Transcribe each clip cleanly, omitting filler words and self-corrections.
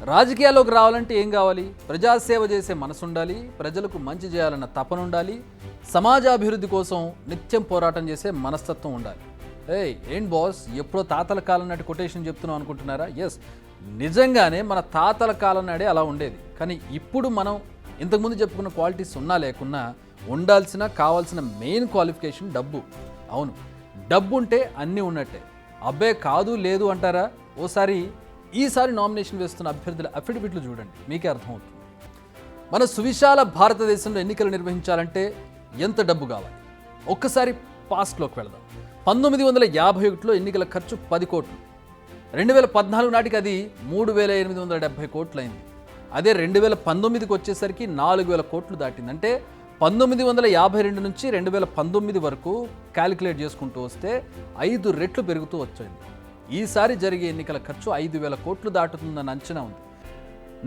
రాజకీయాల్లోకి రావాలంటే ఏం కావాలి? ప్రజాసేవ చేసే మనసు ఉండాలి, ప్రజలకు మంచి చేయాలన్న తపన ఉండాలి, సమాజాభివృద్ధి కోసం నిత్యం పోరాటం చేసే మనస్తత్వం ఉండాలి. ఏంటి బాస్, ఎప్పుడో తాతల కాలం నాటి కొటేషన్ చెప్తున్నాం అనుకుంటున్నారా? ఎస్, నిజంగానే మన తాతల కాలం నాడే అలా ఉండేది. కానీ ఇప్పుడు మనం ఇంతకుముందు చెప్పుకున్న క్వాలిటీస్ ఉన్నా లేకున్నా ఉండాల్సిన కావాల్సిన మెయిన్ క్వాలిఫికేషన్ డబ్బు. అవును, డబ్బు ఉంటే అన్నీ ఉన్నట్టే. అబ్బే కాదు లేదు అంటారా? ఈసారి నామినేషన్ వేస్తున్న అభ్యర్థుల అఫిడవిట్లు చూడండి, మీకే అర్థమవుతుంది. మన సువిశాల భారతదేశంలో ఎన్నికలు నిర్వహించాలంటే ఎంత డబ్బు కావాలి? ఒక్కసారి పాస్ట్లోకి వెళదాం. 1951లో ఎన్నికల ఖర్చు 10 కోట్లు. 2014 నాటికి అది 3,870 కోట్లు అయింది. అదే 2019కి వచ్చేసరికి 4,000 కోట్లు దాటింది. అంటే 1952 నుంచి 2019 వరకు క్యాలిక్యులేట్ చేసుకుంటూ వస్తే 5 రెట్లు పెరుగుతూ వచ్చింది. ఈసారి జరిగే ఎన్నికల ఖర్చు 5,000 కోట్లు దాటుతుందన్న అంచనా ఉంది.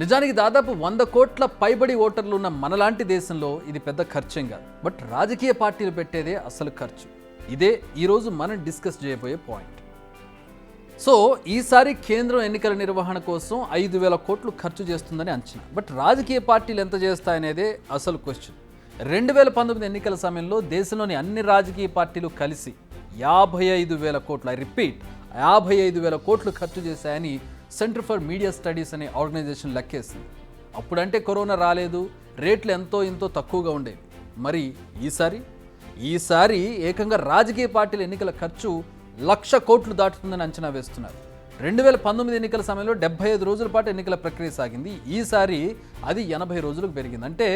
నిజానికి దాదాపు 100 కోట్ల పైబడి ఓటర్లు ఉన్న మనలాంటి దేశంలో ఇది పెద్ద ఖర్చేం కాదు. బట్ రాజకీయ పార్టీలు పెట్టేదే అసలు ఖర్చు. ఇదే ఈరోజు మనం డిస్కస్ చేయబోయే పాయింట్. సో ఈసారి కేంద్రం ఎన్నికల నిర్వహణ కోసం 5,000 కోట్లు ఖర్చు చేస్తుందని అంచనా. బట్ రాజకీయ పార్టీలు ఎంత చేస్తాయనేదే అసలు క్వశ్చన్. 2019 ఎన్నికల సమయంలో దేశంలోని అన్ని రాజకీయ పార్టీలు కలిసి 55,000 కోట్లు, ఐ రిపీట్ 55,000 కోట్లు ఖర్చు చేశాయని సెంటర్ ఫర్ మీడియా స్టడీస్ అనే ఆర్గనైజేషన్ లెక్కేసింది. అప్పుడంటే కరోనా రాలేదు, రేట్లు ఎంతో ఇంతో తక్కువగా ఉండేవి. మరి ఈసారి ఏకంగా రాజకీయ పార్టీల ఎన్నికల ఖర్చు 1,00,000 కోట్లు దాటుతుందని అంచనా వేస్తున్నారు. 2019 ఎన్నికల సమయంలో 75 రోజుల పాటు ఎన్నికల ప్రక్రియ సాగింది. ఈసారి అది 80 రోజులకు పెరిగింది. అంటే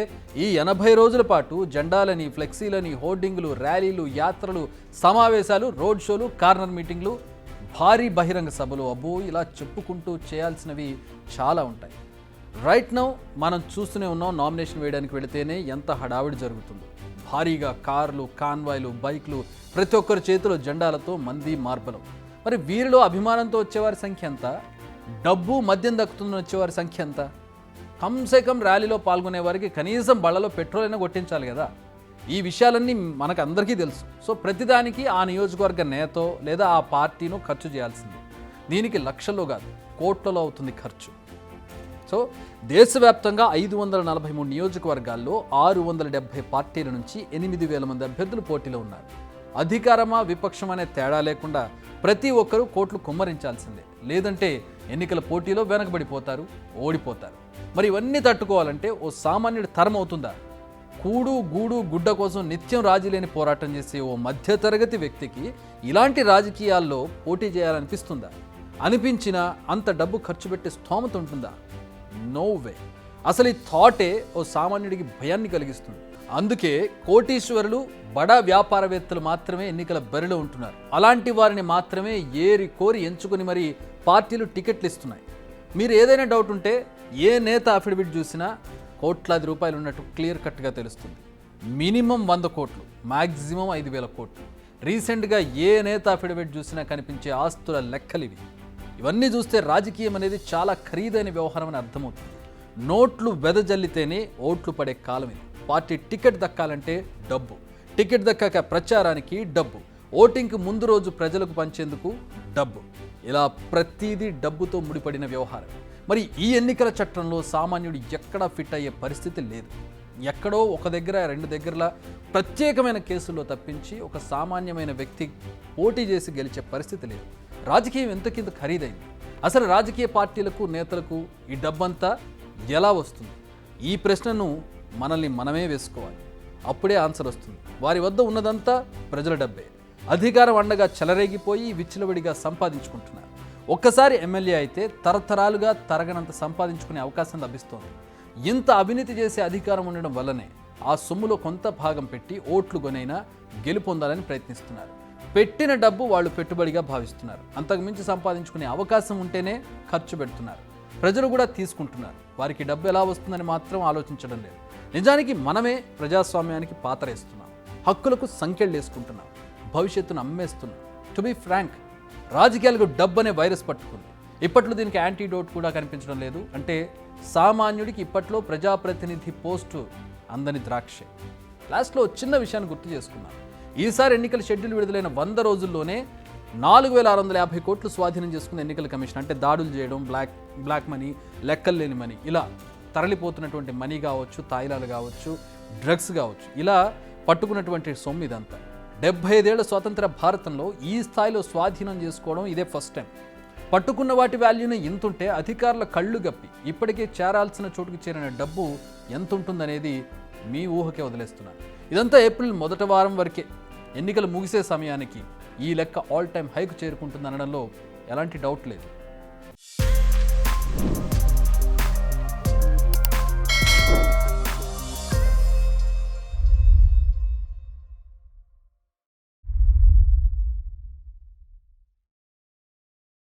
ఈ 80 రోజుల పాటు జెండాలని, ఫ్లెక్సీలని, హోర్డింగ్లు, ర్యాలీలు, యాత్రలు, సమావేశాలు, రోడ్ షోలు, కార్నర్ మీటింగ్లు, భారీ బహిరంగ సభలు, ఇలా చెప్పుకుంటూ చేయాల్సినవి చాలా ఉంటాయి. రైట్ నౌ మనం చూస్తూనే ఉన్నాం, నామినేషన్ వేయడానికి వెళితేనే ఎంత హడావిడి జరుగుతుందో. భారీగా కార్లు, కాన్వాయ్లు, బైక్లు, ప్రతి ఒక్కరి చేతిలో జెండాలతో మంది మార్బలం. మరి వీరిలో అభిమానంతో వచ్చేవారి సంఖ్య ఎంత? డబ్బు మద్యం దక్కుతుందని వచ్చేవారి సంఖ్య ఎంత? కమ్సే కమ్ ర్యాలీలో పాల్గొనే వారికి కనీసం బళ్ళలో పెట్రోల్ అయినా కొట్టించాలి కదా. ఈ విషయాలన్నీ మనకు అందరికీ తెలుసు. సో ప్రతిదానికి ఆ నియోజకవర్గ నేతో లేదా ఆ పార్టీను ఖర్చు చేయాల్సింది. దీనికి లక్షల్లో కాదు, కోట్లలో అవుతుంది ఖర్చు. సో దేశవ్యాప్తంగా 543 నియోజకవర్గాల్లో 670 పార్టీల నుంచి 8,000 మంది అభ్యర్థులు పోటీలో ఉన్నారు. అధికారమా విపక్షం అనే తేడా లేకుండా ప్రతి ఒక్కరూ కోట్లు కుమ్మరించాల్సిందే. లేదంటే ఎన్నికల పోటీలో వెనకబడిపోతారు, ఓడిపోతారు. మరి ఇవన్నీ తట్టుకోవాలంటే ఓ సామాన్యుడి తరం అవుతుందా? కూడు గూడు గుడ్డ కోసం నిత్యం రాజీలేని పోరాటం చేసే ఓ మధ్యతరగతి వ్యక్తికి ఇలాంటి రాజకీయాల్లో పోటీ చేయాలనిపిస్తుందా? అనిపించినా అంత డబ్బు ఖర్చు పెట్టే స్తోమత ఉంటుందా? No way. అసలు ఈ థాటే ఓ సామాన్యుడికి భయాన్ని కలిగిస్తుంది. అందుకే కోటీశ్వరులు, బడా వ్యాపారవేత్తలు మాత్రమే ఎన్నికల బరిలో ఉంటున్నారు. అలాంటి వారిని మాత్రమే ఏరి కోరి ఎంచుకుని మరి పార్టీలు టికెట్లు ఇస్తున్నాయి. మీరు ఏదైనా డౌట్ ఉంటే ఏ నేత అఫిడవిట్ చూసినా కోట్లాది రూపాయలు ఉన్నట్టు క్లియర్ కట్గా తెలుస్తుంది. మినిమం 100 కోట్లు, మ్యాక్సిమం 5,000 కోట్లు. రీసెంట్గా ఏ నేత అఫిడవిట్ చూసినా కనిపించే ఆస్తుల లెక్కలివి. ఇవన్నీ చూస్తే రాజకీయం అనేది చాలా ఖరీదైన వ్యవహారం అని అర్థమవుతుంది. నోట్లు వెదజల్లితేనే ఓట్లు పడే కాలం ఇది. పార్టీ టికెట్ దక్కాలంటే డబ్బు, టికెట్ దక్కాక ప్రచారానికి డబ్బు, ఓటింగ్కి ముందు రోజు ప్రజలకు పంచేందుకు డబ్బు. ఇలా ప్రతిదీ డబ్బుతో ముడిపడిన వ్యవహారం. మరి ఈ ఎన్నికల చట్టంలో సామాన్యుడు ఎక్కడా ఫిట్ అయ్యే పరిస్థితి లేదు. ఎక్కడో ఒక దగ్గర 2 దగ్గరలా ప్రత్యేకమైన కేసుల్లో తప్పించి ఒక సామాన్యమైన వ్యక్తి పోటీ చేసి గెలిచే పరిస్థితి లేదు. రాజకీయం ఎంతకింత ఖరీదైంది. అసలు రాజకీయ పార్టీలకు, నేతలకు ఈ డబ్బంతా ఎలా వస్తుంది? ఈ ప్రశ్నను మనల్ని మనమే వేసుకోవాలి. అప్పుడే ఆన్సర్ వస్తుంది. వారి వద్ద ఉన్నదంతా ప్రజల డబ్బే. అధికారం అండగా చెలరేగిపోయి విచ్చలవిడిగా సంపాదించుకుంటున్నారు. ఒక్కసారి ఎమ్మెల్యే అయితే తరతరాలుగా తరగనంత సంపాదించుకునే అవకాశం లభిస్తోంది. ఇంత అవినీతి చేసే అధికారం ఉండడం వల్లనే ఆ సొమ్ములో కొంత భాగం పెట్టి ఓట్లు కొనైనా గెలుపొందాలని ప్రయత్నిస్తున్నారు. పెట్టిన డబ్బు వాళ్ళు పెట్టుబడిగా భావిస్తున్నారు. అంతకుమించి సంపాదించుకునే అవకాశం ఉంటేనే ఖర్చు పెడుతున్నారు. ప్రజలు కూడా తీసుకుంటున్నారు. వారికి డబ్బు ఎలా వస్తుందని మాత్రం ఆలోచించడం లేదు. నిజానికి మనమే ప్రజాస్వామ్యానికి పాతరేస్తున్నాం, హక్కులకు సంఖ్యలు వేసుకుంటున్నాం, భవిష్యత్తును అమ్మేస్తున్నాం. టు బి ఫ్రాంక్, రాజకీయాలకు డబ్బు అనే వైరస్ పట్టుకుంది. ఇప్పట్లో దీనికి యాంటీడోట్ కూడా కనిపించడం లేదు. అంటే సామాన్యుడికి ఇప్పట్లో ప్రజాప్రతినిధి పోస్టు అందని ద్రాక్షే. లాస్ట్లో చిన్న విషయాన్ని గుర్తు చేసుకున్నాను. ఈసారి ఎన్నికల షెడ్యూల్ విడుదలైన 100 రోజుల్లోనే 4,650 కోట్లు స్వాధీనం చేసుకున్న ఎన్నికల కమిషన్. అంటే దాడులు చేయడం, బ్లాక్ మనీ, లెక్కలు లేని మనీ, ఇలా తరలిపోతున్నటువంటి మనీ కావచ్చు, తాయిలాలు కావచ్చు, డ్రగ్స్ కావచ్చు, ఇలా పట్టుకున్నటువంటి సొమ్ము ఇదంతా. 75 ఏళ్ల స్వాతంత్ర భారతంలో ఈ స్థాయిలో స్వాధీనం చేసుకోవడం ఇదే ఫస్ట్ టైం. పట్టుకున్న వాటి వాల్యూని ఇంతుంటే అధికారుల కళ్ళు గప్పి ఇప్పటికే చేరాల్సిన చోటుకు చేరిన డబ్బు ఎంత ఉంటుందనేది మీ ఊహకే వదిలేస్తున్నాను. ఇదంతా ఏప్రిల్ మొదటి వారం వరకే. ఎన్నికలు ముగిసే సమయానికి ఈ లెక్క ఆల్ టైమ్ హైకు చేరుకుంటుందనడంలో ఎలాంటి డౌట్ లేదు.